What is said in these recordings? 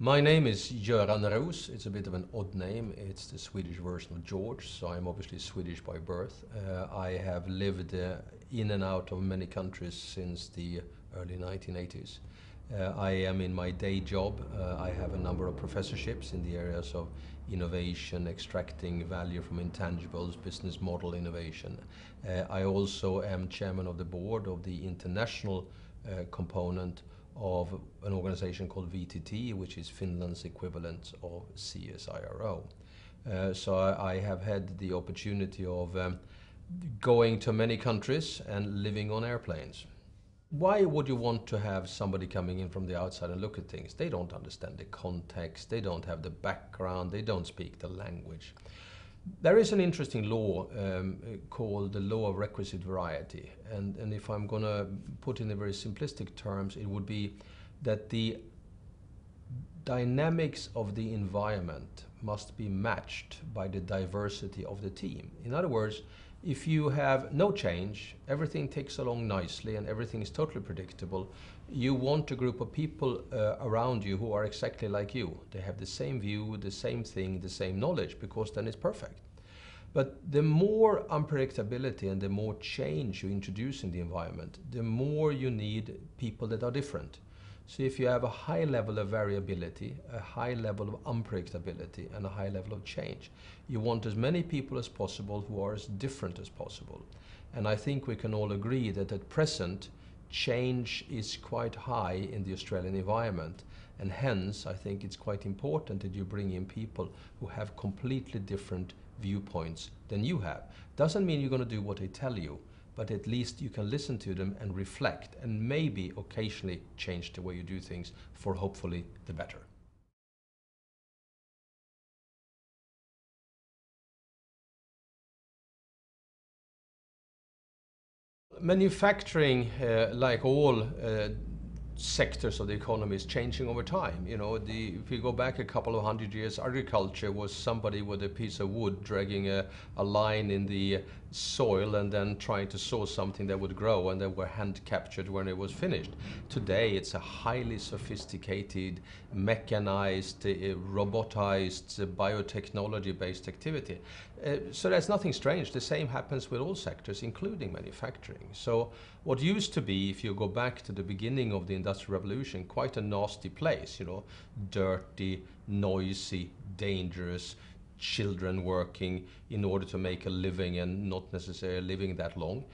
My name is Göran Roos. It's a bit of an odd name. It's the Swedish version of George, so I'm obviously Swedish by birth. I have lived in and out of many countries since the early 1980s. I am in my day job. I have a number of professorships in the areas of innovation, extracting value from intangibles, business model innovation. I also am chairman of the board of the international component of an organization called VTT, which is Finland's equivalent of CSIRO. So I have had the opportunity of going to many countries and living on airplanes. Why would you want to have somebody coming in from the outside and look at things? They don't understand the context, they don't have the background, they don't speak the language. There is an interesting law called the law of requisite variety. And if I'm going to put in a very simplistic terms, it would be that the dynamics of the environment must be matched by the diversity of the team. In other words, if you have no change, everything ticks along nicely and everything is totally predictable, you want a group of people around you who are exactly like you. They have the same view, the same thing, the same knowledge, because then it's perfect. But the more unpredictability and the more change you introduce in the environment, the more you need people that are different. So if you have a high level of variability, a high level of unpredictability, and a high level of change, you want as many people as possible who are as different as possible. And I think we can all agree that at present, change is quite high in the Australian environment. And hence, I think it's quite important that you bring in people who have completely different viewpoints than you have. Doesn't mean you're going to do what they tell you, but at least you can listen to them and reflect and maybe occasionally change the way you do things for hopefully the better. Manufacturing, like all sectors of the economy, is changing over time. You know, if you go back a couple of 100 years, agriculture was somebody with a piece of wood dragging a line in the soil and then trying to sow something that would grow, and then were hand captured when it was finished. Today it's a highly sophisticated, mechanized, robotized, biotechnology based activity. So there's nothing strange. The same happens with all sectors, including manufacturing. So what used to be, if you go back to the beginning of the Industrial Revolution, quite a nasty place, you know, dirty, noisy, dangerous, children working in order to make a living and not necessarily living that long.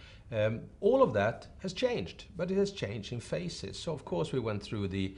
All of that has changed, but it has changed in phases. So of course we went through the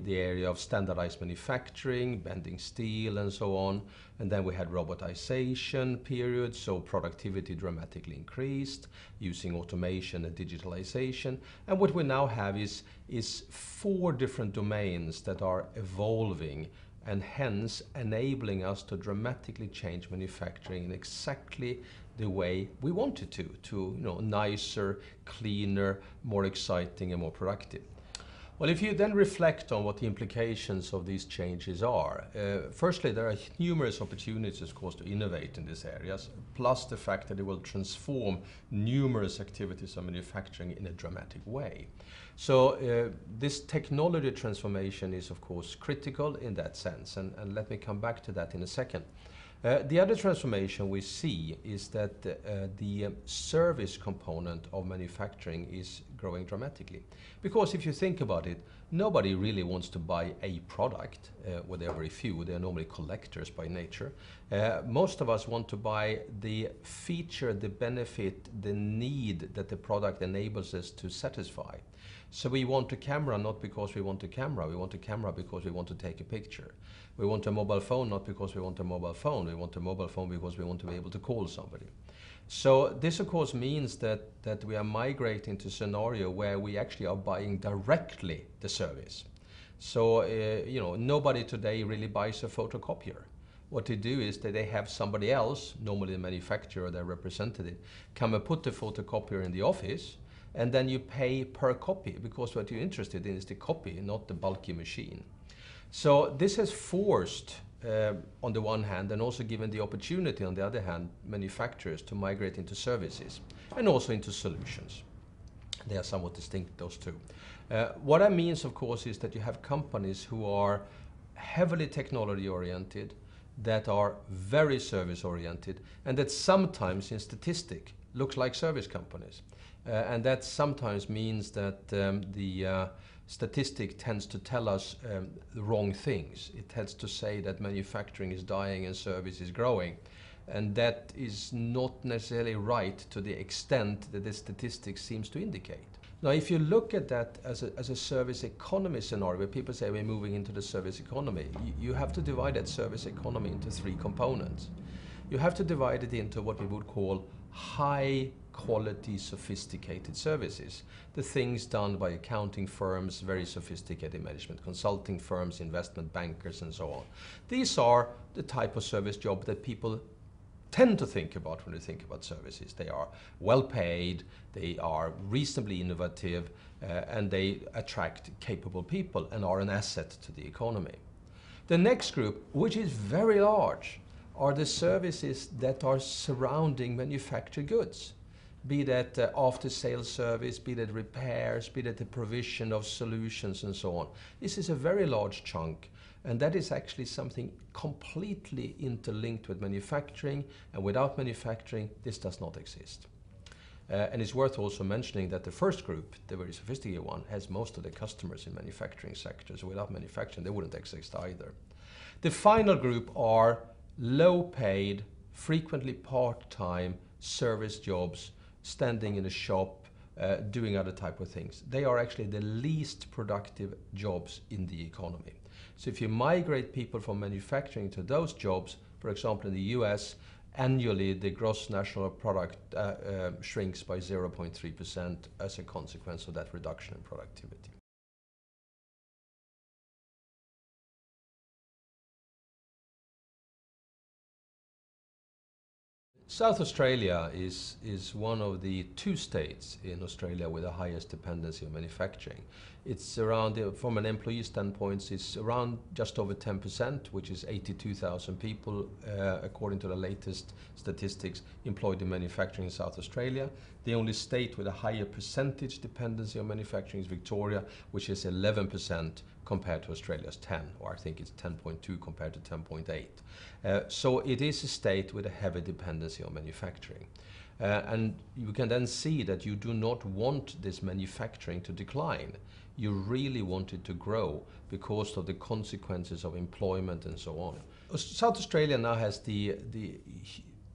area of standardized manufacturing, bending steel and so on, and then we had robotization period, so productivity dramatically increased using automation and digitalization. And what we now have is 4 different domains that are evolving and hence enabling us to dramatically change manufacturing in exactly the way we want it to, you know, nicer, cleaner, more exciting and more productive. Well, if you then reflect on what the implications of these changes are, firstly, there are numerous opportunities, of course, to innovate in these areas, plus the fact that it will transform numerous activities of manufacturing in a dramatic way. So this technology transformation is, of course, critical in that sense, and let me come back to that in a second. The other transformation we see is that the service component of manufacturing is growing dramatically. Because if you think about it, nobody really wants to buy a product, well, there are very few, they're normally collectors by nature. Most of us want to buy the feature, the benefit, the need that the product enables us to satisfy. So we want a camera not because we want a camera, we want a camera because we want to take a picture. We want a mobile phone not because we want a mobile phone, we want a mobile phone because we want to be able to call somebody. So this of course means that we are migrating to a scenario where we actually are buying directly the service. So you know, nobody today really buys a photocopier. What they do is that they have somebody else, normally the manufacturer or their representative, come and put the photocopier in the office, and then you pay per copy, because what you're interested in is the copy, not the bulky machine. So this has forced, on the one hand, and also given the opportunity, on the other hand, manufacturers to migrate into services and also into solutions. They are somewhat distinct, those two. What that means, of course, is that you have companies who are heavily technology oriented, that are very service oriented, and that sometimes in statistic looks like service companies. And that sometimes means that the statistic tends to tell us the wrong things. It tends to say that manufacturing is dying and service is growing. And that is not necessarily right to the extent that the statistics seems to indicate. Now, if you look at that as a service economy scenario, where people say we're moving into the service economy, you have to divide that service economy into three components. You have to divide it into what we would call high quality, sophisticated services. The things done by accounting firms, very sophisticated management consulting firms, investment bankers, and so on. These are the type of service job that people tend to think about when they think about services. They are well paid, they are reasonably innovative, and they attract capable people and are an asset to the economy. The next group, which is very large, are the services that are surrounding manufactured goods. Be that after-sales service, be that repairs, be that the provision of solutions and so on. This is a very large chunk, and that is actually something completely interlinked with manufacturing, and without manufacturing, this does not exist. And it's worth also mentioning that the first group, the very sophisticated one, has most of the customers in manufacturing sectors. Without manufacturing, they wouldn't exist either. The final group are low-paid, frequently part-time service jobs, standing in a shop, doing other type of things. They are actually the least productive jobs in the economy. So if you migrate people from manufacturing to those jobs, for example in the US, annually the gross national product shrinks by 0.3% as a consequence of that reduction in productivity. South Australia is one of the two states in Australia with the highest dependency on manufacturing. It's around, from an employee standpoint, it's around just over 10%, which is 82,000 people, according to the latest statistics, employed in manufacturing in South Australia. The only state with a higher percentage dependency on manufacturing is Victoria, which is 11% compared to Australia's 10, or I think it's 10.2 compared to 10.8. So it is a state with a heavy dependency on manufacturing. And you can then see that you do not want this manufacturing to decline. You really want it to grow because of the consequences of employment and so on. South Australia now has the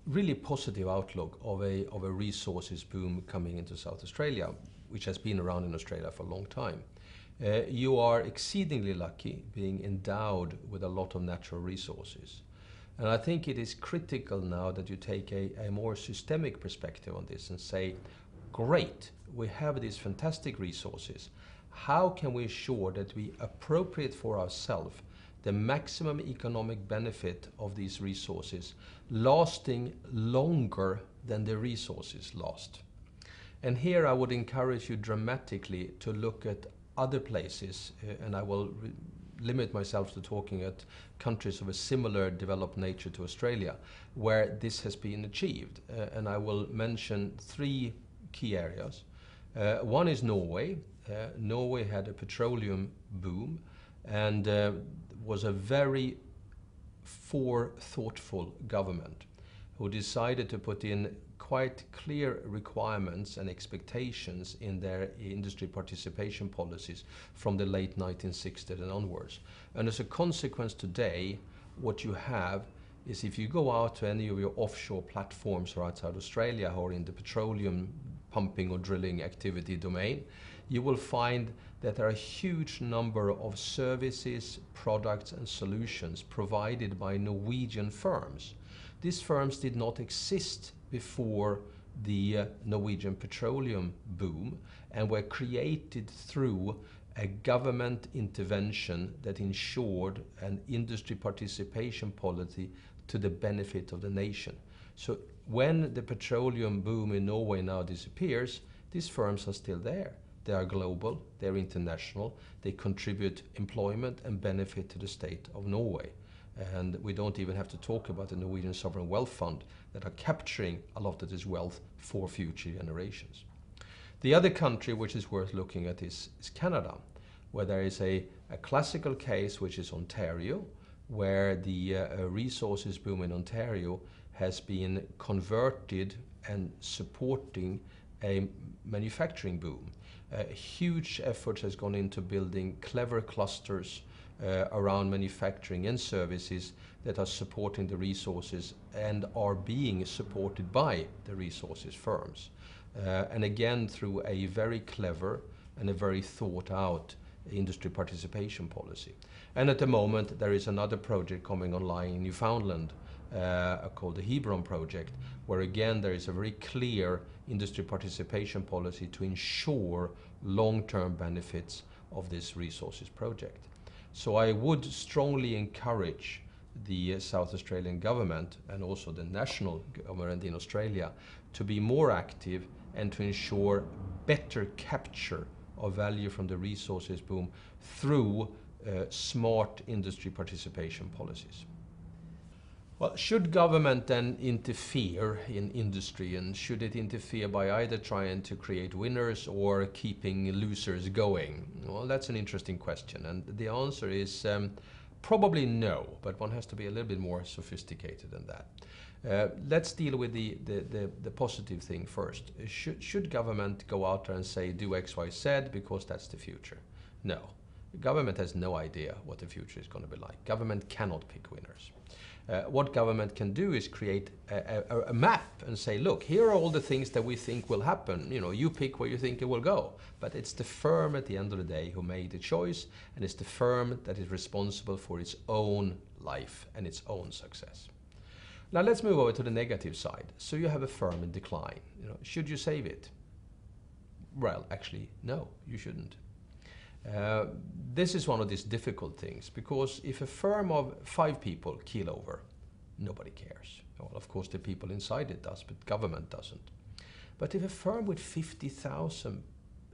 really positive outlook of a resources boom coming into South Australia, which has been around in Australia for a long time. You are exceedingly lucky being endowed with a lot of natural resources. And I think it is critical now that you take a more systemic perspective on this and say, great, we have these fantastic resources. How can we ensure that we appropriate for ourselves the maximum economic benefit of these resources, lasting longer than the resources last? And here I would encourage you dramatically to look at other places, and I will limit myself to talking at countries of a similar developed nature to Australia, where this has been achieved. And I will mention three key areas. One is Norway. Norway had a petroleum boom and was a very thoughtful government who decided to put in quite clear requirements and expectations in their industry participation policies from the late 1960s and onwards. And as a consequence today, what you have is if you go out to any of your offshore platforms or outside Australia or in the petroleum pumping or drilling activity domain, you will find that there are a huge number of services, products and solutions provided by Norwegian firms. These firms did not exist before the Norwegian petroleum boom and were created through a government intervention that ensured an industry participation policy to the benefit of the nation. So when the petroleum boom in Norway now disappears, these firms are still there. They are global, they're international, they contribute employment and benefit to the state of Norway. And we don't even have to talk about the Norwegian Sovereign Wealth Fund that are capturing a lot of this wealth for future generations. The other country which is worth looking at is Canada, where there is a A classical case, which is Ontario, where the resources boom in Ontario has been converted and supporting a manufacturing boom. Huge effort has gone into building clever clusters around manufacturing and services that are supporting the resources and are being supported by the resources firms. And again, through a very clever and a very thought out industry participation policy. And at the moment, there is another project coming online in Newfoundland called the Hebron project, where again there is a very clear industry participation policy to ensure long-term benefits of this resources project. So I would strongly encourage the South Australian government and also the national government in Australia to be more active and to ensure better capture of value from the resources boom through smart industry participation policies. Well, should government then interfere in industry, and should it interfere by either trying to create winners or keeping losers going? Well, that's an interesting question, and the answer is probably no, but one has to be a little bit more sophisticated than that. Let's deal with the positive thing first. Should government go out there and say do X, Y, Z because that's the future? No. Government has no idea what the future is going to be like. Government cannot pick winners. What government can do is create a map and say, look, here are all the things that we think will happen. You know, you pick where you think it will go. But it's the firm at the end of the day who made the choice, and it's the firm that is responsible for its own life and its own success. Now let's move over to the negative side. So you have a firm in decline. You know, should you save it? Well, actually, no, you shouldn't. This is one of these difficult things, because if a firm of 5 people keel over, nobody cares. Well, of course the people inside it does, but government doesn't. But if a firm with 50,000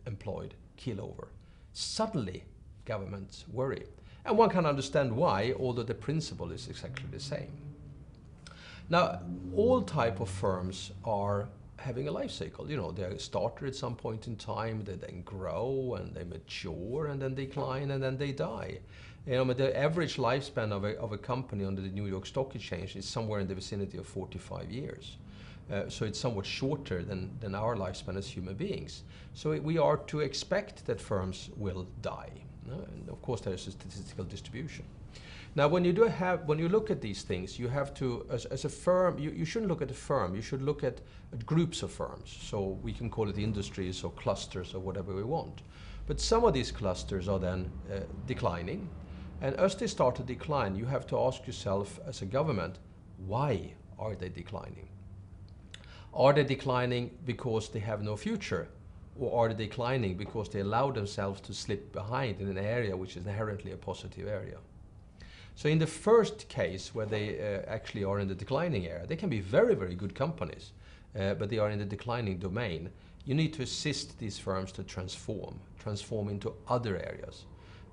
employed keel over, suddenly governments worry. And one can understand why, although the principle is exactly the same. Now, all type of firms are having a life cycle. You know, they started at some point in time, they then grow and they mature and then decline and then they die. You know, but the average lifespan of a company under the New York Stock Exchange is somewhere in the vicinity of 45 years. So it's somewhat shorter than our lifespan as human beings. So we are to expect that firms will die. And of course there's a statistical distribution. Now, when you look at these things, you have to, as a firm, you shouldn't look at a firm, you should look at groups of firms. So we can call it industries or clusters or whatever we want. But some of these clusters are then declining. And as they start to decline, you have to ask yourself as a government, why are they declining? Are they declining because they have no future? Or are they declining because they allow themselves to slip behind in an area which is inherently a positive area? So in the first case, where they actually are in the declining area, they can be very, very good companies, but they are in the declining domain. You need to assist these firms to transform into other areas.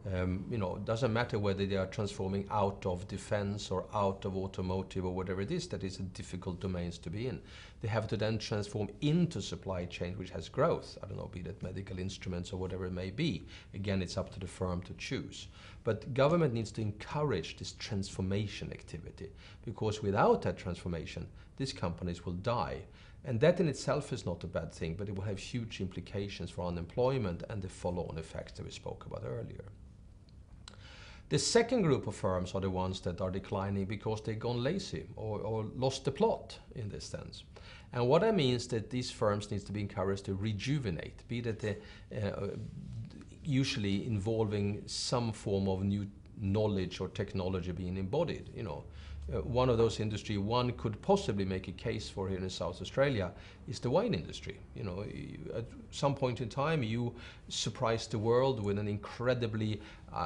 You know, it doesn't matter whether they are transforming out of defense or out of automotive or whatever it is that is a difficult domains to be in. They have to then transform into supply chain which has growth. I don't know, be that medical instruments or whatever it may be. Again, it's up to the firm to choose. But government needs to encourage this transformation activity, because without that transformation, these companies will die. And that in itself is not a bad thing, but it will have huge implications for unemployment and the follow-on effects that we spoke about earlier. The second group of firms are the ones that are declining because they've gone lazy or lost the plot in this sense. And what that means is that these firms need to be encouraged to rejuvenate, be that they, usually involving some form of new knowledge or technology being embodied. You know, one of those industries one could possibly make a case for here in South Australia is the wine industry. You know, at some point in time you surprised the world with an incredibly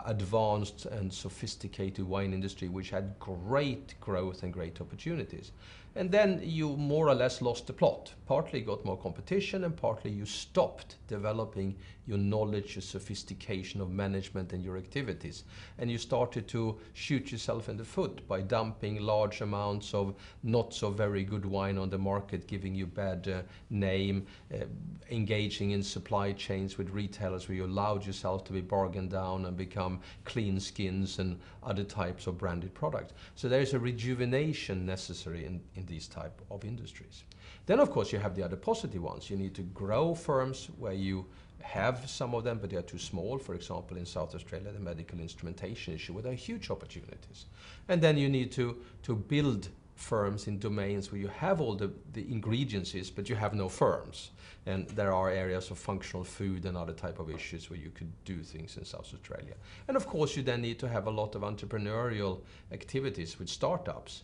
advanced and sophisticated wine industry which had great growth and great opportunities. And then you more or less lost the plot. Partly got more competition and partly you stopped developing your knowledge, your sophistication of management and your activities. And you started to shoot yourself in the foot by dumping large amounts of not so very good wine on the market, giving you bad name, engaging in supply chains with retailers where you allowed yourself to be bargained down and become clean skins and other types of branded products. So there is a rejuvenation necessary in these type of industries. Then of course you have the other positive ones. You need to grow firms where you have some of them, but they are too small. For example, in South Australia, the medical instrumentation issue, where there are huge opportunities. And then you need to build firms in domains where you have all the ingredients, but you have no firms. And there are areas of functional food and other type of issues where you could do things in South Australia. And of course, you then need to have a lot of entrepreneurial activities with startups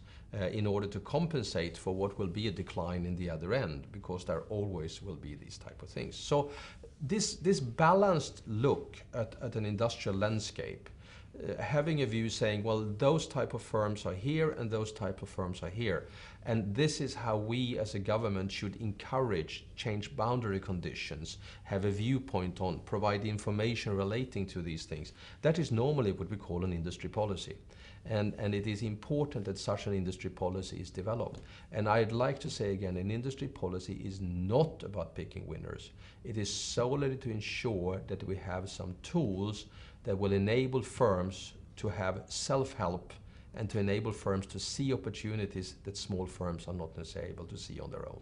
in order to compensate for what will be a decline in the other end, because there always will be these type of things. So this balanced look at an industrial landscape, having a view saying, well, those type of firms are here and those type of firms are here. And this is how we as a government should encourage change boundary conditions, have a viewpoint on, provide information relating to these things. That is normally what we call an industry policy. And it is important that such an industry policy is developed. And I'd like to say again, an industry policy is not about picking winners. It is solely to ensure that we have some tools that will enable firms to have self-help and to enable firms to see opportunities that small firms are not necessarily able to see on their own.